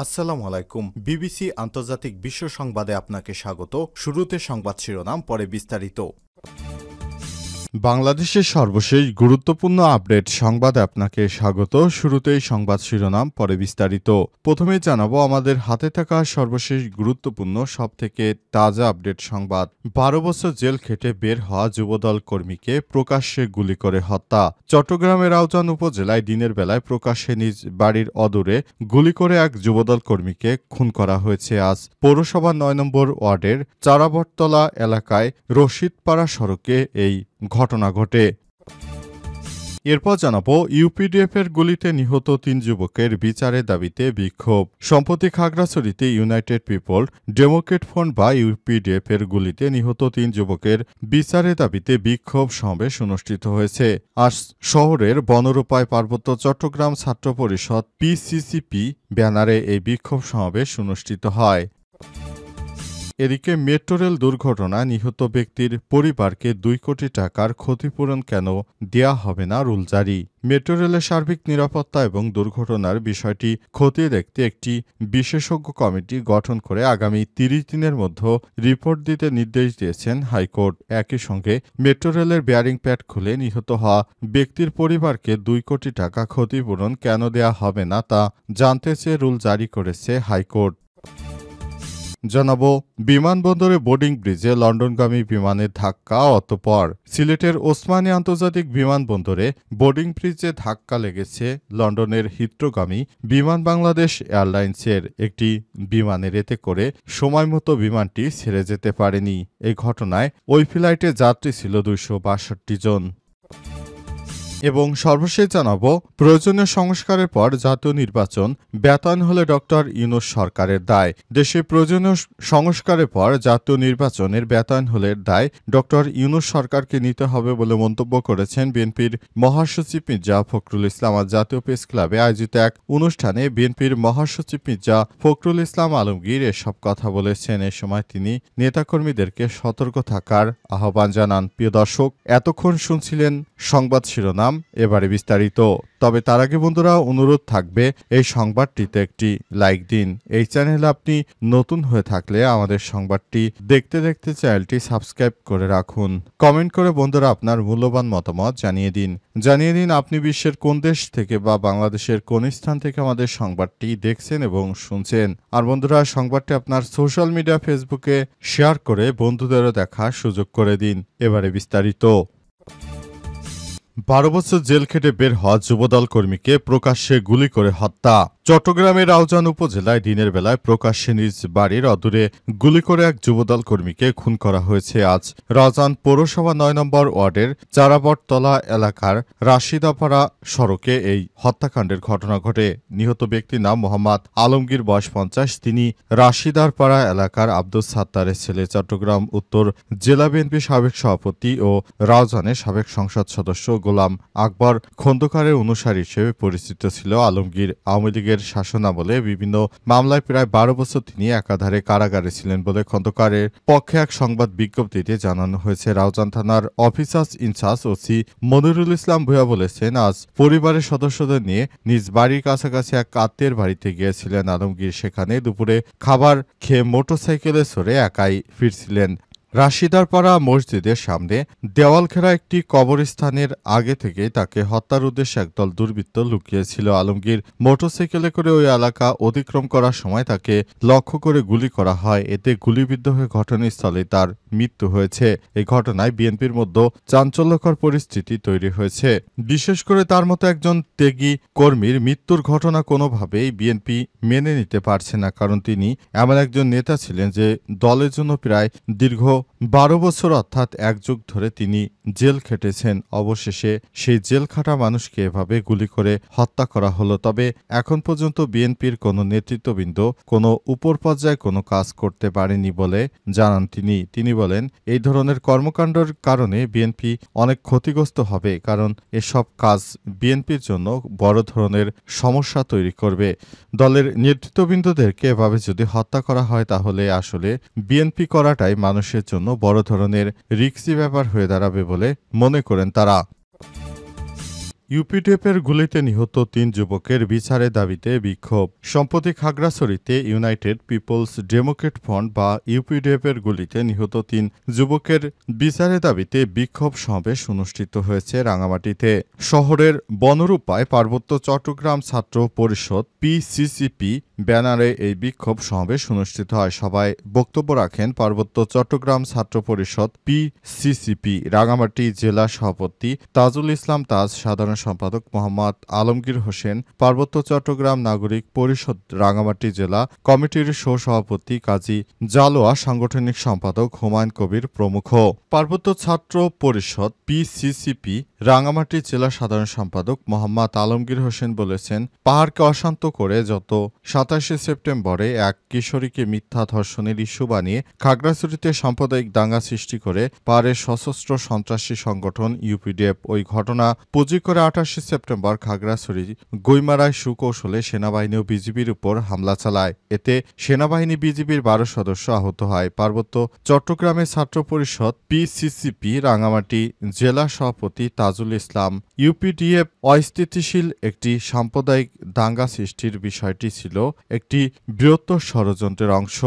আসসালামু আলাইকুম। বিবিসি আন্তর্জাতিক বিশ্ব সংবাদে আপনাকে স্বাগত। শুরুতে সংবাদ শিরোনাম, পরে বিস্তারিত। বাংলাদেশের সর্বশেষ গুরুত্বপূর্ণ আপডেট সংবাদে আপনাকে স্বাগত। শুরুতেই সংবাদ শিরোনাম, পরে বিস্তারিত। প্রথমেই জানাবো আমাদের হাতে থাকা সর্বশেষ গুরুত্বপূর্ণ সবথেকে তাজা আপডেট সংবাদ। 12 বছর জেল খেটে বের হওয়া যুবদল কর্মীকে প্রকাশ্যে গুলি করে হত্যা। চট্টগ্রামের আউজান উপজেলায় দিনের বেলায় প্রকাশ্যে নিজ বাড়ির অদূরে গুলি করে এক যুবদল কর্মীকে খুন করা হয়েছে আজ। পৌরসভা ৯ নম্বর ওয়ার্ডের চারাবটতলা এলাকায় রশিদপাড়া সড়কে এই ঘটনা ঘটে। এরপর জানাবো ইউপিডিএফের গুলিতে নিহত ৩ যুবকের বিচারের দাবিতে বিক্ষোভ। সম্প্রতি খাগড়াছড়িতে ইউনাইটেড পিপল ডেমোক্রেট ফ্রন্ট বা ইউপিডিএফের গুলিতে নিহত ৩ যুবকের বিচারের দাবিতে বিক্ষোভ সমাবেশ অনুষ্ঠিত হয়েছে। আজ শহরের বনরূপায় পার্বত্য চট্টগ্রাম ছাত্র পরিষদ পিসিসিপি ব্যানারে এই বিক্ষোভ সমাবেশ অনুষ্ঠিত হয়। এদিকে মেট্রো রেল দুর্ঘটনায় নিহত ব্যক্তির পরিবারকে ২ কোটি টাকার ক্ষতিপূরণ কেন দেয়া হবে না রুল জারি। মেট্রো রেলের সার্বিক নিরাপত্তা এবং দুর্ঘটনার বিষয়টি খতিয়ে দেখতে একটি বিশেষজ্ঞ কমিটি গঠন করে আগামী ৩০ দিনের মধ্যে রিপোর্ট দিতে নির্দেশ দিয়েছেন হাইকোর্ট। একই সঙ্গে মেট্রো রেলের বেয়ারিং প্যাড খুলে নিহত হওয়া ব্যক্তির পরিবারকে ২ কোটি টাকা ক্ষতিপূরণ কেন দেয়া হবে না তা জানতে চেয়ে রুল জারি করেছে হাইকোর্ট। জানাবো বিমানবন্দরে বোর্ডিং ব্রিজে লন্ডনগামী বিমানের ধাক্কা। অতঃপর সিলেটের ওসমানী আন্তর্জাতিক বিমানবন্দরে বোর্ডিং ব্রিজে ধাক্কা লেগেছে লন্ডনের হিথ্রোগামী বিমান বাংলাদেশ এয়ারলাইন্সের একটি বিমানের। এতে করে সময়মতো বিমানটি ছেড়ে যেতে পারেনি। এই ঘটনায় ওই ফ্লাইটে যাত্রী ছিল ২৬২ জন। এবং সর্বশেষ জানাবো প্রয়োজনীয় সংস্কারের পর জাতীয় নির্বাচন ব্যর্থ হলে ডক্টর ইউনূস সরকারের দায়। দেশে প্রয়োজনীয় সংস্কারের পর জাতীয় নির্বাচনের ব্যর্থ হলে দায় ডক্টর ইউনূস সরকারকে নিতে হবে বলে মন্তব্য করেছেন বিএনপির মহাসচিব মির্জা ফখরুল ইসলাম। আজ জাতীয় প্রেস ক্লাবে আয়োজিত এক অনুষ্ঠানে বিএনপির মহাসচিব মির্জা ফখরুল ইসলাম আলমগীর এসব কথা বলেছেন। এ সময় তিনি নেতাকর্মীদেরকে সতর্ক থাকার আহ্বান জানান। প্রিয় দর্শক, এতক্ষণ শুনছিলেন সংবাদ শিরোনাম, এবারে বিস্তারিত। তবে তার আগে বন্ধুরা অনুরোধ থাকবে এই সংবাদটিতে একটি লাইক দিন। এই চ্যানেলে আপনি নতুন হয়ে থাকলে আমাদের সংবাদটি দেখতে দেখতে চ্যানেলটি সাবস্ক্রাইব করে রাখুন। কমেন্ট করে বন্ধুরা আপনার মূল্যবান মতামত জানিয়ে দিন আপনি বিশ্বের কোন দেশ থেকে বা বাংলাদেশের কোন স্থান থেকে আমাদের সংবাদটি দেখছেন এবং শুনছেন। আর বন্ধুরা সংবাদটি আপনার সোশ্যাল মিডিয়া ফেসবুকে শেয়ার করে বন্ধুদেরও দেখার সুযোগ করে দিন। এবারে বিস্তারিত। 12 বছর জেল খেটে বের হওয়া যুবদল কর্মীকে প্রকাশ্যে গুলি করে হত্যা। চট্টগ্রামের আউজান উপজেলায় দিনের বেলায় প্রকাশ্যে নিজ বাড়ির অদূরে গুলি করে এক যুবদল কর্মীকে খুন করা হয়েছে আজ। রাউজান পৌরসভা ৯ নম্বর ওয়ার্ডের চারাবটতলা এলাকার রাশিদাপাড়া সড়কে এই হত্যাকাণ্ডের ঘটনা ঘটে। নিহত ব্যক্তির নাম মোহাম্মদ আলমগীর, বয়স ৫০। তিনি রাশিদারপাড়া এলাকার আব্দুল সাত্তারের ছেলে। চট্টগ্রাম উত্তর জেলা বিএনপির সাবেক সভাপতি ও রাউজানের সাবেক সংসদ সদস্য গোলাম আকবর খন্দকারের অনুসারী হিসেবে পরিচিত ছিল আলমগীর। আওয়ামী লীগের শাসনামলে বিভিন্ন মামলায় প্রায় ১২ বছর তিনি একাধারে কারাগারে ছিলেন বলে খন্দকারের পক্ষে এক সংবাদ বিজ্ঞপ্তিতে জানানো হয়েছে। রাউজান থানার অফিসার ইনচার্জ ওসি মনিরুল ইসলাম ভূঁইয়া বলেছেন, আজ পরিবারের সদস্যদের নিয়ে নিজ বাড়ির কাছাকাছি এক আত্মীয়ের বাড়িতে গিয়েছিলেন আলমগীর। সেখানে দুপুরে খাবার খেয়ে মোটরসাইকেলে চড়ে একাই ফিরছিলেন। রাশিদারপাড়া মসজিদের সামনে দেওয়াল ঘেরা একটি কবরস্থানের আগে থেকে তাকে হত্যার উদ্দেশ্যে একদল দুর্বৃত্ত লুকিয়েছিল। আলমগীর মোটরসাইকেলে করে ওই এলাকা অতিক্রম করার সময় তাকে লক্ষ্য করে গুলি করা হয়। এতে গুলিবিদ্ধ হয়ে ঘটনাস্থলে তার মৃত্যু হয়েছে। এই ঘটনায় বিএনপির মধ্যে চাঞ্চল্যকর পরিস্থিতি তৈরি হয়েছে। বিশেষ করে তার মতো একজন ত্যাগী কর্মীর মৃত্যুর ঘটনা কোনোভাবেই বিএনপি মেনে নিতে পারছে না, কারণ তিনি এমন একজন নেতা ছিলেন যে দলের জন্য প্রায় দীর্ঘ 12 বছর অর্থাৎ ১ যুগ ধরে তিনি জেল খেটেছেন। অবশেষে সেই জেল খাটা মানুষকে এভাবে গুলি করে হত্যা করা হলো। তবে এখন পর্যন্ত বিএনপির কোনো নেতৃত্ববৃন্দ কোনো উপর পর্যায়ে কোনো কাজ করতে পারেনি বলে জানান তিনি বলেন, এই ধরনের কর্মকাণ্ডের কারণে বিএনপি অনেক ক্ষতিগ্রস্ত হবে, কারণ এসব কাজ বিএনপির জন্য বড় ধরনের সমস্যা তৈরি করবে। দলের নেতৃত্ববৃন্দদেরকে এভাবে যদি হত্যা করা হয় তাহলে আসলে বিএনপি করাটাই মানুষের জন্য বড় ধরনের রিস্কি ব্যাপার হয়ে দাঁড়াবে বলে মনে করেন তারা। ইউপিডিএফের গুলিতে নিহত ৩ যুবকের বিচারের দাবিতে বিক্ষোভ। সম্প্রতি খাগড়াছড়িতে ইউনাইটেড পিপলস ডেমোক্রেট ফ্রন্ট বা ইউপিডিএফের গুলিতে নিহত ৩ যুবকের বিচারের দাবিতে বিক্ষোভ সমাবেশ অনুষ্ঠিত হয়েছে রাঙামাটিতে। শহরের বনরূপায় পার্বত্য চট্টগ্রাম ছাত্র পরিষদ পিসিসিপি ব্যানারে এই বিক্ষোভ সমাবেশ অনুষ্ঠিত হয়। সভায় বক্তব্য রাখেন পার্বত্য চট্টগ্রাম ছাত্র পরিষদ পিসিসিপি রাঙামাটি জেলা সভাপতি তাজুল ইসলাম তাজ, সাধারণ সম্পাদক মোহাম্মদ আলমগীর হোসেন, পার্বত্য চট্টগ্রাম নাগরিক পরিষদ রাঙামাটি জেলা কমিটির সহ-সভাপতি কাজী জালোয়া, সাংগঠনিক সম্পাদক হুমায়ুন কবির প্রমুখ। পার্বত্য ছাত্র পরিষদ পিসিসিপি রাঙামাটি জেলা সাধারণ সম্পাদক মোহাম্মদ আলমগীর হোসেন বলেছেন, পাহাড়কে অশান্ত করে গত ২৭ সেপ্টেম্বরে এক কিশোরীকে মিথ্যা ধর্ষণের ইস্যু বানিয়ে খাগড়াছড়িতে সাম্প্রদায়িক দাঙ্গা সৃষ্টি করে পাহাড়ের সশস্ত্র সন্ত্রাসী সংগঠন ইউপিডিএফ ওই ঘটনা পুঁজি করে ২৮ সেপ্টেম্বর খাগড়াছড়ি গুইমারায় সুকৌশলে সেনাবাহিনী ও বিজিবির উপর হামলা চালায়। এতে সেনাবাহিনী বিজিবির ১২ সদস্য আহত হয়। পার্বত্য চট্টগ্রামের ছাত্র পরিষদ পিসিসিপি রাঙামাটি জেলা সভাপতি তাজুল ইসলাম, ইউপিডিএফ অস্থিতিশীল একটি সাম্প্রদায়িক দাঙ্গা সৃষ্টির বিষয়টি ছিল একটি বৃহত্তর ষড়যন্ত্রের অংশ।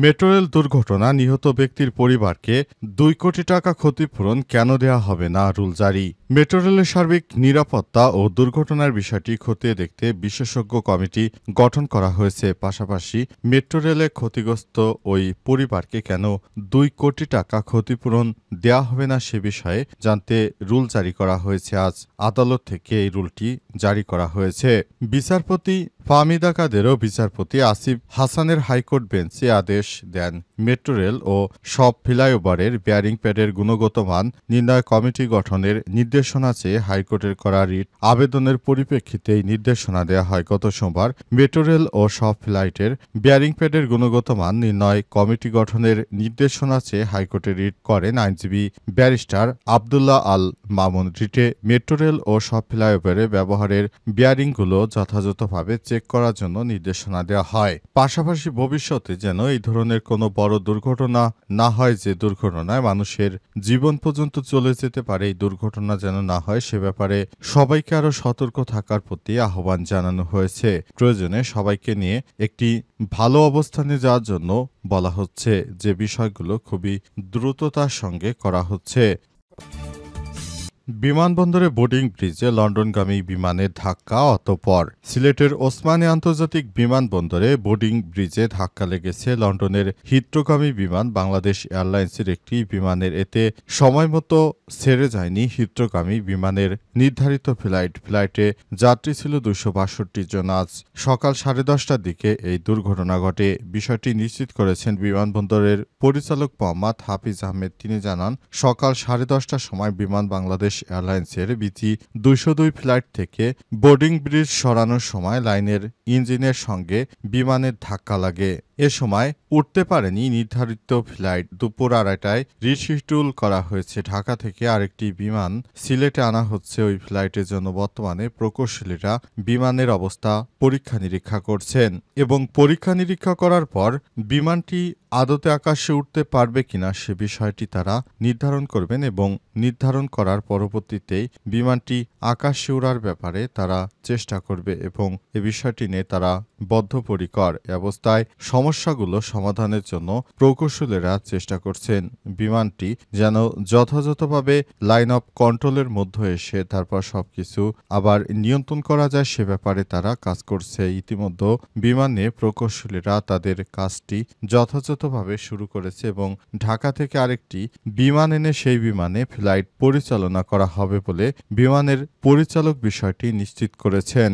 মেট্রো রেল দুর্ঘটনা নিহত ব্যক্তির পরিবারকে ২ কোটি টাকা ক্ষতিপূরণ কেন দেওয়া হবে না, রুল জারি। মেট্রো রেলের সার্বিক নিরাপত্তা ও দুর্ঘটনার বিষয়টি খতিয়ে দেখতে বিশেষজ্ঞ কমিটি গঠন করা হয়েছে। পাশাপাশি মেট্রো রেলে ক্ষতিগ্রস্ত ওই পরিবারকে কেন ২ কোটি টাকা ক্ষতিপূরণ দেওয়া হবে না সে বিষয়ে জানতে রুল জারি করা হয়েছে। আজ আদালত থেকে এই রুলটি জারি করা হয়েছে। বিচারপতি ফাহমিদা কাদের ও বিচারপতি আসিফ হাসানের হাইকোর্ট বেঞ্চে আদেশ দেন মেট্রো রেল ও সব ফ্লাইওভারের বেয়ারিং প্যাডের গুণগত মান নির্ণয় কমিটি গঠনের নির্দেশনা চেয়ে হাইকোর্টের করা রিট আবেদনের পরিপ্রেক্ষিতে এই নির্দেশনা দেওয়া হয়। গত সোমবার মেট্রো রেল ও সব ফ্লাইটের বেয়ারিং প্যাডের গুণগত মান নির্ণয় কমিটি গঠনের নির্দেশনা চেয়ে হাইকোর্টে রিট করেন আইনজীবী barrister Abdullah Al Mamun. রিটে metro rail ও সব ফ্লাইওভারে ব্যবহারের বেয়ারিংগুলো যথাযথভাবে চেক করার জন্য নির্দেশনা দেওয়া হয়। পাশাপাশি ভবিষ্যতে যেন এই ধরনের কোনো বড় দুর্ঘটনা না হয়, যে দুর্ঘটনায় মানুষের জীবন পর্যন্ত চলে যেতে পারে, এই দুর্ঘটনা যেন না হয় সে ব্যাপারে সবাইকে আরও সতর্ক থাকার প্রতি আহ্বান জানানো হয়েছে। প্রয়োজনে সবাইকে নিয়ে একটি ভালো অবস্থানে যাওয়ার জন্য বলা হচ্ছে, যে বিষয়গুলো খুবই দ্রুততার সঙ্গে করা হচ্ছে। বিমানবন্দরে বোর্ডিং ব্রিজে লন্ডনগামী বিমানের ধাক্কা, অতঃপর সিলেটের ওসমানী আন্তর্জাতিক বিমানবন্দরে বোর্ডিং ব্রিজে ধাক্কা লেগেছে লন্ডনের হিথ্রোগামী বিমান বাংলাদেশ এয়ারলাইন্সের একটি বিমানের। এতে সময়মতো ছেড়ে যায়নি হিথ্রোগামী বিমানের নির্ধারিত ফ্লাইটে যাত্রী ছিল ২৬২ জন। আজ সকাল ১০:৩০টার দিকে এই দুর্ঘটনা ঘটে। বিষয়টি নিশ্চিত করেছেন বিমানবন্দরের পরিচালক মোহাম্মদ হাফিজ আহমেদ। তিনি জানান, সকাল ১০:৩০টার সময় বিমান বাংলাদেশ এয়ারলাইন্সের বিজি ২০২ ফ্লাইট থেকে বোর্ডিং ব্রিজ সরানোর সময় লাইনের ইঞ্জিনের সঙ্গে বিমানের ধাক্কা লাগে। এ সময় উঠতে পারেনি নির্ধারিত ফ্লাইট। দুপুর ২:৩০টায় রিশিডিউল করা হয়েছে। ঢাকা থেকে আরেকটি বিমান সিলেটে আনা হচ্ছে। ওই ফ্লাইটের জন্য বর্তমানে প্রকৌশলীরা বিমানের অবস্থা পরীক্ষা নিরীক্ষা করছেন এবং পরীক্ষা নিরীক্ষা করার পর বিমানটি আদতে আকাশে উঠতে পারবে কিনা সে বিষয়টি তারা নির্ধারণ করবেন এবং নির্ধারণ করার পরবর্তীতে বিমানটি আকাশে ওড়ার ব্যাপারে তারা চেষ্টা করবে এবং এ বিষয়টি নিয়ে তারা বদ্ধপরিকর। এ অবস্থায় সমস্যাগুলো সমাধানের জন্য প্রকৌশলীরা চেষ্টা করছেন বিমানটি যেন যথাযথভাবে লাইন অফ কন্ট্রোলের মধ্যে এসে তারপর সবকিছু আবার নিয়ন্ত্রণ করা যায় সে ব্যাপারে তারা কাজ করছে। ইতিমধ্যে বিমানে প্রকৌশলীরা তাদের কাজটি যথাযথভাবে শুরু করেছে এবং ঢাকা থেকে আরেকটি বিমান এনে সেই বিমানে ফ্লাইট পরিচালনা করা হবে বলে বিমানের পরিচালক বিষয়টি নিশ্চিত করেছেন।